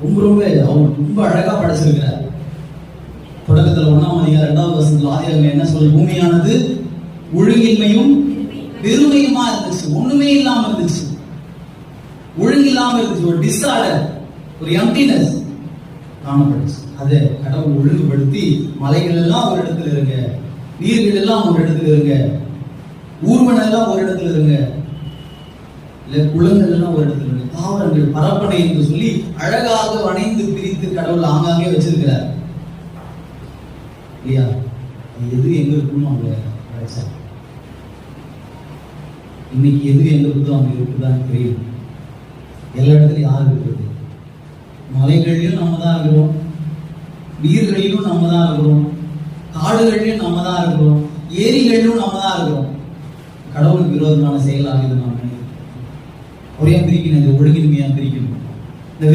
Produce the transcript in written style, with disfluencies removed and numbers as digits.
ரொம்ப ரொம்ப அவர் ரொம்ப அழகா படைச்சிருக்கிறார். தொடக்கத்துல 1ஆம் அதிகாரம் 2வது வசனத்துல ஆதியாகமம் என்ன சொல்லுது? பூமியானது ஒழுங்கின்மையும் பெருமையுமா இருந்துச்சு, ஒண்ணுமே இல்லாம இருந்துச்சு, ஒழுங்கு இல்லாம இருந்துச்சு, ஒரு டிஸார்டர், ஒரு எம்ப்டினஸ் காணப்பட்டுச்சு. அதை கடவுள் ஒழுங்குபடுத்தி மலைகள் எல்லாம் ஒரு இடத்துல இருங்க, நீர்கள் எல்லாம் ஒரு இடத்துல இருங்க, ஊர்வன எல்லாம் ஒரு இடத்துல இருங்க, இல்ல குளங்கள் எல்லாம் ஒரு இடத்துல இருங்க, தாவரங்கள் பரப்பனை என்று சொல்லி அழகாக வணைந்து பிரித்து கடவுள் ஆங்காங்கே வச்சிருக்கிறார் இல்லையா? எது எங்க இருக்குன்னு அவங்க கிடைச்சாங்க. இன்னைக்கு எது எங்க இருக்குதோ அங்க இருக்குதான் தெரியும். எல்லா இடத்துலயும் யாரு இருக்குது? மலைகளிலும் நம்ம தான் இருக்கிறோம், நீர்களிலும் நம்ம தான் இருக்கிறோம், காடுகளிலும் நம்ம தான் இருக்கிறோம், ஏரிகளிலும் நம்ம தான் இருக்கிறோம். கடவுளுக்கு விரோதமான செயலாக இது நாம் நினைக்கிறோம். ஒரே பிரிக்கணும், இந்த ஒழுங்கின்மையா பிரிக்கணும். இந்த